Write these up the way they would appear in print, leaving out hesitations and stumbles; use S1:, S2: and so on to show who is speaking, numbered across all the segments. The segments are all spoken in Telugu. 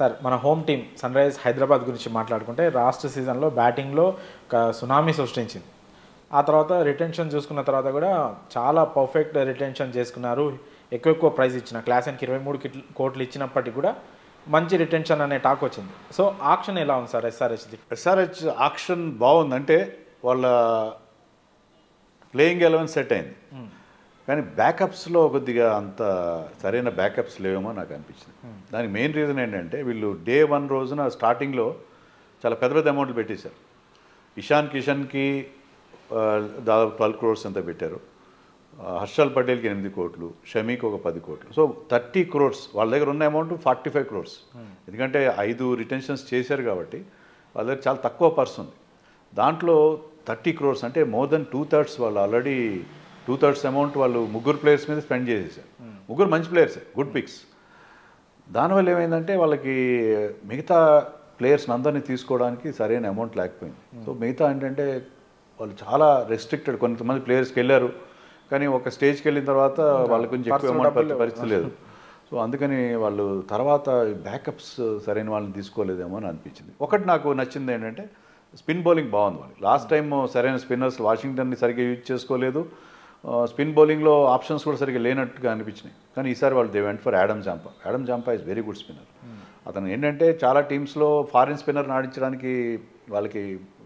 S1: సార్ మన home team Sunrisers Hyderabad గురించి మాట్లాడుకుంటే లాస్ట్ సీజన్లో బ్యాటింగ్లో ఒక సునామీ సృష్టించింది. ఆ తర్వాత రిటెన్షన్ చూసుకున్న తర్వాత కూడా చాలా పర్ఫెక్ట్ రిటెన్షన్ చేసుకున్నారు. ఎక్కువ ప్రైజ్ ఇచ్చిన క్లాసెన్కి 23 కోట్లు ఇచ్చినప్పటికీ కూడా మంచి రిటెన్షన్ అనే టాక్ వచ్చింది. సో ఆక్షన్ ఎలా ఉంది సార్ ఎస్ఆర్హెచ్ది?
S2: ఎస్ఆర్హెచ్ ఆక్షన్ బాగుందంటే వాళ్ళ ప్లేయింగ్ 11 సెట్ అయింది, కానీ బ్యాకప్స్లో కొద్దిగా అంత సరైన బ్యాకప్స్ లేవేమో నాకు అనిపించింది. దానికి మెయిన్ రీజన్ ఏంటంటే వీళ్ళు డే 1 రోజున స్టార్టింగ్లో చాలా పెద్ద పెద్ద అమౌంట్లు పెట్టేశారు. ఇషాన్ కిషన్కి దాదాపు 12 crores అంతా పెట్టారు, హర్షల్ పటేల్కి 8 కోట్లు, షమీకి ఒక 10 కోట్లు. సో 30 crores వాళ్ళ దగ్గర ఉన్న అమౌంట్ 45 crores. ఎందుకంటే 5 రిటెన్షన్స్ చేశారు కాబట్టి వాళ్ళ దగ్గర చాలా తక్కువ పర్స్ ఉంది. దాంట్లో 30 crores అంటే మోర్ దెన్ 2/3 వాళ్ళు ఆల్రెడీ 2/3 అమౌంట్ వాళ్ళు ముగ్గురు ప్లేయర్స్ మీద స్పెండ్ చేసేసారు. ముగ్గురు మంచి ప్లేయర్సే, గుడ్ పిక్స్. దానివల్ల ఏమైందంటే వాళ్ళకి మిగతా ప్లేయర్స్ అందరినీ తీసుకోవడానికి సరైన అమౌంట్ లేకపోయింది. సో మిగతా ఏంటంటే వాళ్ళు చాలా రెస్ట్రిక్టెడ్. కొంతమంది ప్లేయర్స్కి వెళ్ళారు, కానీ ఒక స్టేజ్కి వెళ్ళిన తర్వాత వాళ్ళ గురించి ఎక్కువ అమౌంట్ పరిస్థితి లేదు. సో అందుకని వాళ్ళు తర్వాత బ్యాకప్స్ సరైన వాళ్ళని తీసుకోలేదేమో అని అనిపించింది. ఒకటి నాకు నచ్చింది ఏంటంటే స్పిన్ బౌలింగ్ బాగుంది వాళ్ళు. లాస్ట్ టైం సరైన స్పిన్నర్స్ వాషింగ్టన్ని సరిగ్గా యూజ్ చేసుకోలేదు, స్పిన్ బౌలింగ్లో ఆప్షన్స్ కూడా సరిగ్గా లేనట్టుగా అనిపించినాయి. కానీ ఈసారి వాళ్ళు they went for Adam Zampa. Adam Zampa is very good spinner. అతను ఏంటంటే చాలా టీమ్స్లో ఫారిన్ స్పిన్నర్ ఆడించడానికి వాళ్ళకి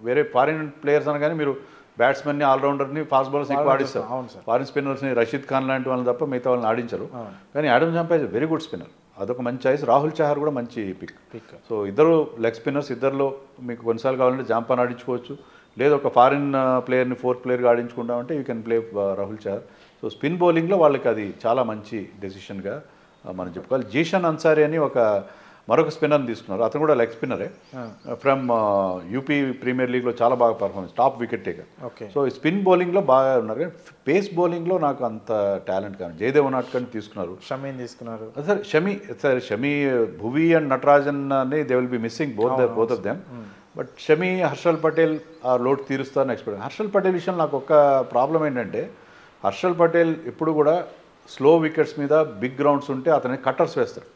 S2: వేరే ఫారిన్ ప్లేయర్స్ అనగానే మీరు బ్యాట్స్మెన్ని ఆల్రౌండర్ని ఫాస్ట్ బౌలర్స్ ఎక్కువ ఆడిస్తారు. ఫారిన్ స్పిన్నర్స్ని రషీద్ ఖాన్ లాంటి వాళ్ళని తప్ప మిగతా వాళ్ళని ఆడించరు. కానీ Adam Zampa is very good spinner, అదొక మంచి చాయిస్. రాహుల్ చహర్ కూడా మంచి పిక్. సో ఇద్దరు లెగ్ స్పిన్నర్స్, ఇద్దరులో మీకు కొన్నిసార్లు కావాలంటే జాంపాన్ ఆడించుకోవచ్చు, లేదా ఒక ఫారిన్ ప్లేయర్ని 4th ప్లేయర్గా ఆడించుకుంటామంటే you can play Rahul Chahar. So spin బౌలింగ్లో వాళ్ళకి అది చాలా మంచి డెసిషన్గా మనం చెప్పుకోవాలి. జీషన్ అన్సారీ అని మరొక స్పిన్నర్ని తీసుకున్నారు, అతను కూడా లెగ్ స్పిన్నరే, ఫ్రమ్ యూపీ ప్రీమియర్ లీగ్లో చాలా బాగా performance, top wicket taker. So spin బౌలింగ్లో బాగా ఉన్నారు, కానీ పేస్ బౌలింగ్లో నాకు అంత టాలెంట్ కానీ జయదేవ్ నాట్కర్ని తీసుకున్నారు,
S1: షమీని తీసుకున్నారు.
S2: సార్ షమీ, భువి అండ్ నటరాజన్ అని they will be missing both of them. But Shami, Harshal Patel ఆ లోటు తీరుస్తారని ఎక్స్పెక్ట్. హర్షల్ పటేల్ విషయం నాకు ఒక ప్రాబ్లం ఏంటంటే హర్షల్ పటేల్ ఎప్పుడు కూడా స్లో వికెట్స్ మీద బిగ్ గ్రౌండ్స్ ఉంటే అతని కట్టర్స్ వేస్తారు.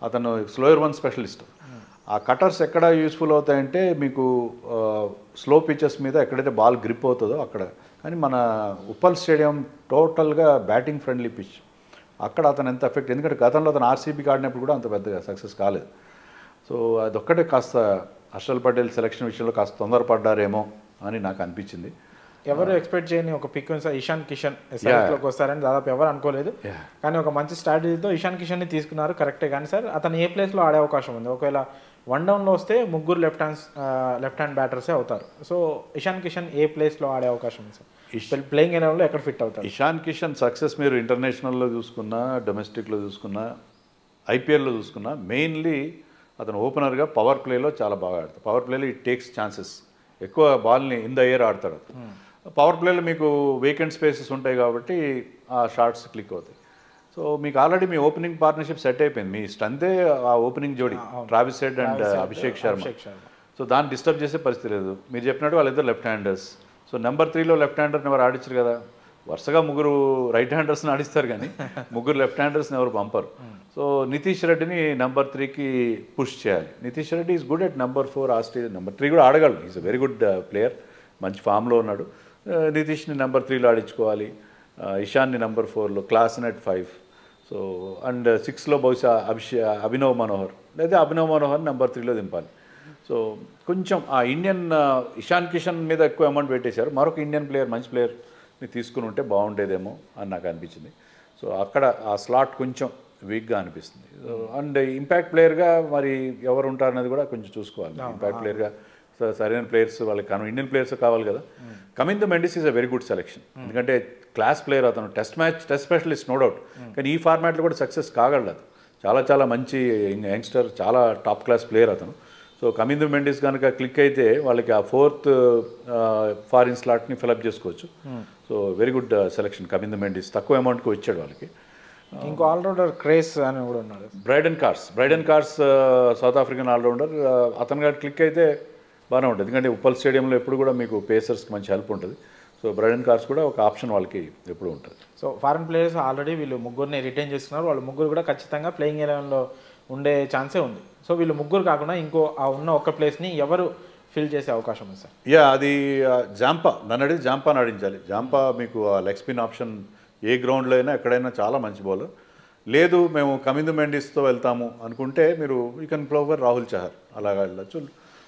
S2: అతను స్లోయర్ వన్ స్పెషలిస్ట్. ఆ కటర్స్ ఎక్కడ యూస్ఫుల్ అవుతాయంటే మీకు స్లో పిచెస్ మీద ఎక్కడైతే బాల్ గ్రిప్ అవుతుందో అక్కడ. కానీ మన ఉప్పల్ స్టేడియం టోటల్గా బ్యాటింగ్ ఫ్రెండ్లీ పిచ్, అక్కడ అతను ఎంత ఎఫెక్ట్, ఎందుకంటే గతంలో అతను ఆర్సీబీకి ఆడినప్పుడు కూడా అంత పెద్దగా సక్సెస్ కాలేదు. సో అదొక్కటే కాస్త హర్షల్ పటేల్ సెలక్షన్ విషయంలో కాస్త తొందరపడ్డారేమో అని నాకు అనిపించింది.
S1: ఎవరు ఎక్స్పెక్ట్ చేయని ఒక పిక్ ఉంది సార్, ఇషాన్ కిషన్ ఎస్ఆర్హెచ్లోకి వస్తారని దాదాపు ఎవరు అనుకోలేదు. కానీ ఒక మంచి స్ట్రాటజీతో ఇషాన్ కిషన్ని తీసుకున్నారు, కరెక్టే. కానీ సార్ అతను ఏ ప్లేస్లో ఆడే అవకాశం ఉంది? ఒకవేళ 1 downలో వస్తే ముగ్గురు లెఫ్ట్ హ్యాండ్ బ్యాటర్సే అవుతారు. సో ఇషాన్ కిషన్ ఏ ప్లేస్లో ఆడే అవకాశం ఉంది సార్? ప్లేయింగ్ ఎలెవెన్లో ఎక్కడ ఫిట్ అవుతారు?
S2: ఇషాన్ కిషన్ సక్సెస్ మీరు ఇంటర్నేషనల్లో చూసుకున్నా, డొమెస్టిక్లో చూసుకున్నా, ఐపీఎల్లో చూసుకున్నా, మెయిన్లీ అతను ఓపెనర్గా పవర్ ప్లేలో చాలా బాగా ఆడతాడు. పవర్ ప్లేలో ఇట్ టేక్స్ ఛాన్సెస్, ఎక్కువ బాల్ని ఇన్ ద ఎయిర్ ఆడతాడు. పవర్ ప్లేలో మీకు వేకెంట్ స్పేసెస్ ఉంటాయి కాబట్టి ఆ షాట్స్ క్లిక్ అవుతాయి. సో మీకు ఆల్రెడీ మీ ఓపెనింగ్ పార్ట్నర్షిప్ సెట్ అయిపోయింది, మీ స్ట్రెంతే ఆ ఓపెనింగ్ జోడీ Travis Head and Abhishek Sharma. So దాన్ని డిస్టర్బ్ చేసే పరిస్థితి లేదు. మీరు చెప్పినట్టు వాళ్ళిద్దరు లెఫ్ట్ హ్యాండర్స్. సో నెంబర్ 3లో లెఫ్ట్ హ్యాండర్ని ఎవరు ఆడించరు కదా, వరుసగా ముగ్గురు రైట్ హ్యాండర్స్ని ఆడిస్తారు కానీ ముగ్గురు లెఫ్ట్ హ్యాండర్స్ని ఎవరు పంపరు. సో నితీష్ రెడ్డిని నెంబర్ 3కి పుష్ చేయాలి. Nitish Reddy is good at number 4 Australia. Number 3 కూడా ఆడగలడు, is a very good player, మంచి ఫామ్లో ఉన్నాడు. నితీష్ని నెంబర్ 3లో ఆడించుకోవాలి, ఇషాన్ని నెంబర్ 4లో, క్లాసన్ అట్ 5. సో అండ్ 6లో బహుశా అభినవ్ మనోహర్, లేదా అభినవ్ మనోహర్ నెంబర్ 3లో దింపాలి. సో కొంచెం ఆ ఇండియన్ ఇషాన్ కిషన్ మీద ఎక్కువ అమౌంట్ పెట్టేశారు, మరొక ఇండియన్ ప్లేయర్ మంచి ప్లేయర్ని తీసుకుని ఉంటే బాగుండేదేమో అని నాకు అనిపించింది. సో అక్కడ ఆ స్లాట్ కొంచెం వీక్గా అనిపిస్తుంది. అండ్ ఇంపాక్ట్ ప్లేయర్గా మరి ఎవరు ఉంటారనేది కూడా కొంచెం చూసుకోవాలి. ఇంపాక్ట్ ప్లేయర్గా సరైన ప్లేయర్స్ వాళ్ళకి ఇండియన్ ప్లేయర్స్ కావాలి కదా. Kamindu Mendis is a very good selection, ఎందుకంటే క్లాస్ ప్లేయర్ అతను, టెస్ట్ స్పెషలిస్ట్ నో డౌట్. కానీ ఈ ఫార్మాట్లో కూడా సక్సెస్ కాగలదు. చాలా మంచి యంగ్స్టర్, చాలా టాప్ క్లాస్ ప్లేయర్ అతను. సో కమింద మెండిస్ కనుక క్లిక్ అయితే వాళ్ళకి ఆ 4th ఫారిన్ స్లాట్ని ఫిలప్ చేసుకోవచ్చు. So very good selection Kamindu Mendis, తక్కువ అమౌంట్కి వచ్చాడు వాళ్ళకి.
S1: ఇంకో ఆల్రౌండర్ క్రేస్ అని కూడా ఉన్నాడు,
S2: Brydon Carse South African all rounder. అతను గారు క్లిక్ అయితే బాగానే ఉంటుంది, ఎందుకంటే ఉప్పల్ స్టేడియంలో ఎప్పుడు కూడా మీకు పేసర్స్కి మంచి హెల్ప్ ఉంటుంది. సో బ్రైడెన్ కార్స్ కూడా ఒక ఆప్షన్ వాళ్ళకి ఎప్పుడు ఉంటుంది.
S1: సో ఫారెన్ ప్లేయర్స్ ఆల్రెడీ వీళ్ళు ముగ్గురిని రిటైన్ చేసుకున్నారు, వాళ్ళు ముగ్గురు కూడా ఖచ్చితంగా ప్లేయింగ్ 11లో ఉండే ఛాన్సే ఉంది. సో వీళ్ళు ముగ్గురు కాకుండా ఇంకో ఆ ఉన్న ఒక్క ప్లేస్ని ఎవరు ఫిల్ చేసే అవకాశం ఉంది సార్?
S2: యా, అది జాంపా, నన్ను అడిగి జాంపాని ఆడించాలి. జాంపా మీకు ఆ లెగ్ స్పిన్ ఆప్షన్ ఏ గ్రౌండ్లో అయినా ఎక్కడైనా చాలా మంచి బౌలర్. లేదు మేము కమిందు మెండిస్తో వెళ్తాము అనుకుంటే మీరు యూ కెన్ ప్లోవర్ రాహుల్ చహర్, అలాగా వెళ్ళచ్చు.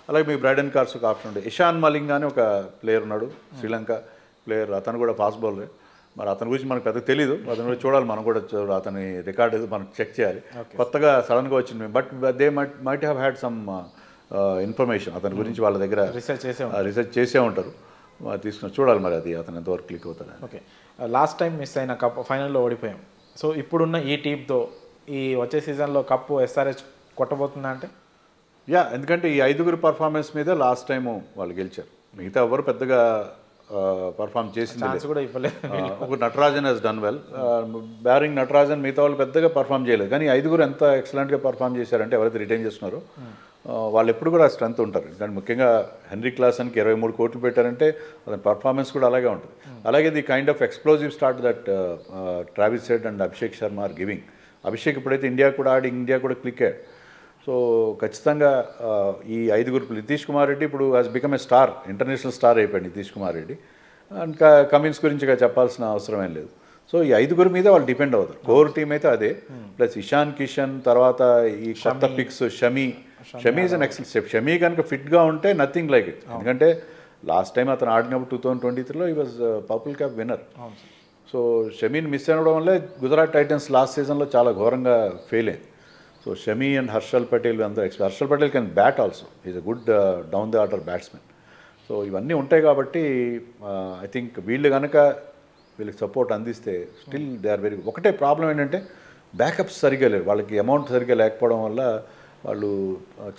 S2: అలాగే మీకు బ్రైడన్ కార్స్ ఒక ఆప్షన్ ఉంటుంది. ఇషాన్ మలింగ్ అని ఒక ప్లేయర్ ఉన్నాడు, శ్రీలంక ప్లేయర్, అతను కూడా ఫాస్ట్ బౌలరే. మరి అతని గురించి మనకు పెద్దగా తెలీదు, అతను కూడా చూడాలి, మనం కూడా అతని రికార్డ్ మనం చెక్ చేయాలి. కొత్తగా సడన్గా వచ్చింది, but they might have had some information అతని గురించి వాళ్ళ దగ్గర రీసెర్చ్ చేసే ఉంటారు. తీసుకుని చూడాలి మరి అది అతను ఎంతవరకు క్లిక్ అవుతారు.
S1: ఓకే, లాస్ట్ టైం మిస్ అయిన కప్ ఫైనల్లో ఓడిపోయాం. సో ఇప్పుడున్న ఈ టీంతో ఈ వచ్చే సీజన్లో కప్పు ఎస్ఆర్హెచ్ కొట్టబోతుందా అంటే?
S2: యా, ఎందుకంటే ఈ 5గురు పర్ఫార్మెన్స్ మీద లాస్ట్ టైము వాళ్ళు గెలిచారు. మిగతా ఎవరు పెద్దగా పర్ఫామ్ చేసింది
S1: కూడా ఇవ్వలేదు.
S2: ఒక Natarajan he's done well, barring Natarajan మిగతా వాళ్ళు పెద్దగా పర్ఫామ్ చేయలేదు. కానీ 5గురు ఎంత ఎక్సలెంట్గా పర్ఫామ్ చేశారంటే ఎవరైతే రిటైన్ చేస్తున్నారో వాళ్ళు ఎప్పుడు కూడా స్ట్రెంత్ ఉంటారు. కానీ ముఖ్యంగా హెన్రీ క్లాసన్కి 23 కోట్లు పెట్టారంటే అతని పర్ఫార్మెన్స్ కూడా అలాగే ఉంటుంది. అలాగే the kind of explosive start that Travis Head and Abhishek Sharma are giving. Abhishek ఇప్పుడైతే ఇండియా కూడా ఆడి ఇండియా కూడా క్లిక్ అయ్యాడు. సో ఖచ్చితంగా ఈ 5గురు, నితీష్ కుమార్ రెడ్డి ఇప్పుడు has become a star, international star అయిపోయాడు నితీష్ కుమార్ రెడ్డి. ఇంకా కమిన్స్ గురించి చెప్పాల్సిన అవసరం ఏం లేదు. సో ఈ 5గురు మీద వాళ్ళు డిపెండ్ అవుతారు. కోర్ టీం అయితే అదే, ప్లస్ ఇషాన్ కిషన్, తర్వాత ఈ కొత్త picks Shami is an excellent step. Shami కనుక ఫిట్గా ఉంటే నథింగ్ లైక్ ఇట్. ఎందుకంటే లాస్ట్ టైం అతను ఆడినప్పుడు 2023లో ఈ was purple cap winner. So షమీని మిస్ అవ్వడం వల్లే గుజరాత్ టైటన్స్ లాస్ట్ సీజన్లో చాలా ఘోరంగా ఫెయిల్ అయింది. సో షమీ అండ్ హర్షల్ పటేల్ అందరూ Harshal Patel can bat also, is a good down the order batsmen. So ఇవన్నీ ఉంటాయి కాబట్టి ఐ థింక్ వీళ్ళు కనుక వీళ్ళకి సపోర్ట్ అందిస్తే స్టిల్ దే ఆర్ వెరీ. ఒకటే ప్రాబ్లం ఏంటంటే బ్యాకప్స్ సరిగ్గా లేరు, వాళ్ళకి అమౌంట్ సరిగ్గా లేకపోవడం వల్ల వాళ్ళు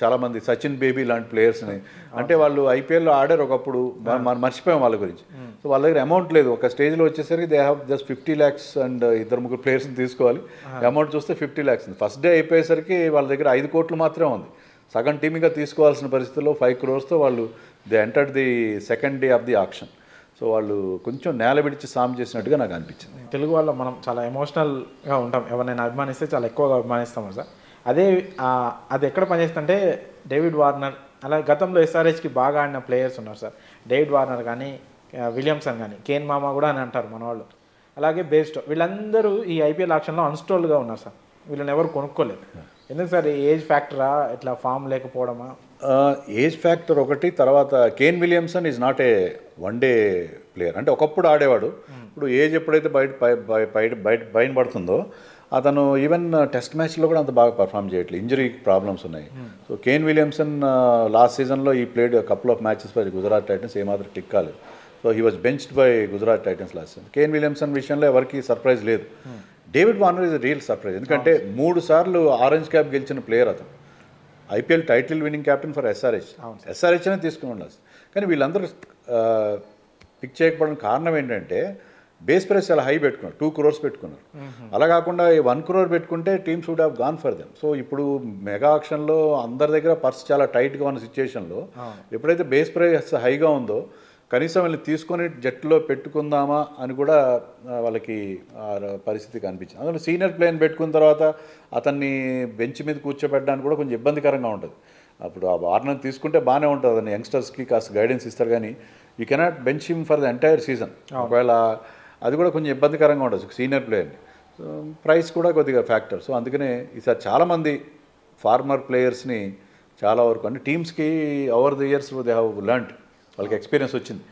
S2: చాలామంది సచిన్ బేబీ లాంటి ప్లేయర్స్ని, అంటే వాళ్ళు ఐపీఎల్లో ఆడారు ఒకప్పుడు, మనం మర్చిపోయాం వాళ్ళ గురించి. సో వాళ్ళ దగ్గర అమౌంట్ లేదు. ఒక స్టేజ్లో వచ్చేసరికి they have just 50 lakhs and 2-3 ప్లేయర్స్ని తీసుకోవాలి. అమౌంట్ చూస్తే 50 lakhs ఉంది. ఫస్ట్ డే అయిపోయేసరికి వాళ్ళ దగ్గర 5 కోట్లు మాత్రమే ఉంది. సగం టీమ్గా తీసుకోవాల్సిన పరిస్థితుల్లో 5 crores వాళ్ళు they entered the second day of the auction. So వాళ్ళు కొంచెం నేల విడిచి సామ్ చేసినట్టుగా నాకు అనిపించింది.
S1: తెలుగు వాళ్ళు మనం చాలా ఎమోషనల్గా ఉంటాం, ఎవరినైనా అభిమానిస్తే చాలా ఎక్కువగా అభిమానిస్తాము సార్. అది ఎక్కడ పనిచేస్తుందంటే డేవిడ్ వార్నర్, అలా గతంలో ఎస్ఆర్హెచ్కి బాగా ఆడిన ప్లేయర్స్ ఉన్నారు సార్. డేవిడ్ వార్నర్ కానీ, విలియమ్సన్ కానీ, కేన్ మామా కూడా అని అంటారు మన వాళ్ళు. అలాగే బేస్టో, వీళ్ళందరూ ఈ ఐపీఎల్ ఆక్షన్లో అన్స్టోల్డ్గా ఉన్నారు సార్. వీళ్ళని ఎవరు కొనుక్కోలేదు. ఎందుకు సార్? ఏజ్ ఫ్యాక్టరా, ఇట్లా ఫామ్ లేకపోవడమా?
S2: ఏజ్ ఫ్యాక్టర్ ఒకటి. తర్వాత Kane Williamson is not a one day player. అంటే ఒకప్పుడు ఆడేవాడు, ఇప్పుడు ఏజ్ ఎప్పుడైతే బయట పడుతుందో అతను ఈవెన్ టెస్ట్ మ్యాచ్లో కూడా అంత బాగా పర్ఫామ్ చేయట్లేదు, ఇంజరీ ప్రాబ్లమ్స్ ఉన్నాయి. సో కేన్ విలియమ్సన్ లాస్ట్ సీజన్లో ఈ played couple of matches for Gujarat Titans, ఏమాత్రం క్లిక్ కాలేదు. So he was benched by Gujarat Titans last season. Kane Williamson విషయంలో ఎవరికి సర్ప్రైజ్ లేదు. David Warner is real surprise, ఎందుకంటే 3 సార్లు ఆరెంజ్ క్యాప్ గెలిచిన ప్లేయర్ అతను. IPL title winning captain for SRH అనే తీసుకుని ఉండాలి. కానీ వీళ్ళందరూ పిక్ చేయకపోవడం కారణం ఏంటంటే బేస్ ప్రైస్ చాలా హై పెట్టుకున్నారు, 2 crores పెట్టుకున్నారు. అలా కాకుండా 1 crore పెట్టుకుంటే teams would have gone for them. So ఇప్పుడు మెగా ఆక్షన్లో అందరి దగ్గర పర్స్ చాలా టైట్గా ఉన్న సిచ్యుయేషన్లో ఎప్పుడైతే బేస్ ప్రైస్ హైగా ఉందో కనీసం వీళ్ళని తీసుకొని జట్టులో పెట్టుకుందామా అని కూడా వాళ్ళకి పరిస్థితి కనిపించింది. అందులో సీనియర్ ప్లేయర్ని పెట్టుకున్న తర్వాత అతన్ని బెంచ్ మీద కూర్చోబెట్టడానికి కూడా కొంచెం ఇబ్బందికరంగా ఉంటుంది. అప్పుడు ఆ వార్నర్ తీసుకుంటే బాగానే ఉంటుంది, అతన్ని యంగ్స్టర్స్కి కాస్త గైడెన్స్ ఇస్తారు. కానీ you cannot bench him for the entire season. ఒకవేళ అది కూడా కొంచెం ఇబ్బందికరంగా ఉంటుంది సీనియర్ ప్లేయర్ని. సో ప్రైస్ కూడా కొద్దిగా ఫ్యాక్టర్. సో అందుకనే ఈసారి చాలామంది ఫార్మర్ ప్లేయర్స్ని చాలా వరకు అంటే టీమ్స్కి over the years they have learned, వాళ్ళకి ఎక్స్పీరియన్స్ వచ్చింది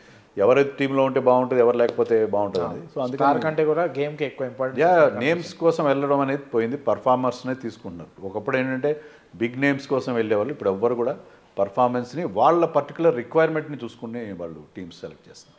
S2: ఎవరైతే టీంలో ఉంటే బాగుంటుంది, ఎవరు లేకపోతే బాగుంటుంది అనేది. సో అందుకని
S1: కంటే కూడా గేమ్కి ఎక్కువ ఇంపార్టెంట్.
S2: నేమ్స్ కోసం వెళ్ళడం అనేది పోయింది, పర్ఫార్మర్స్నే తీసుకుంటున్నారు. ఒకప్పుడు ఏంటంటే బిగ్ నేమ్స్ కోసం వెళ్ళేవాళ్ళు, ఇప్పుడు ఎవ్వరు కూడా పర్ఫార్మెన్స్ని వాళ్ళ పర్టికులర్ రిక్వైర్మెంట్ని చూసుకుని వాళ్ళు టీమ్స్ సెలెక్ట్ చేస్తారు.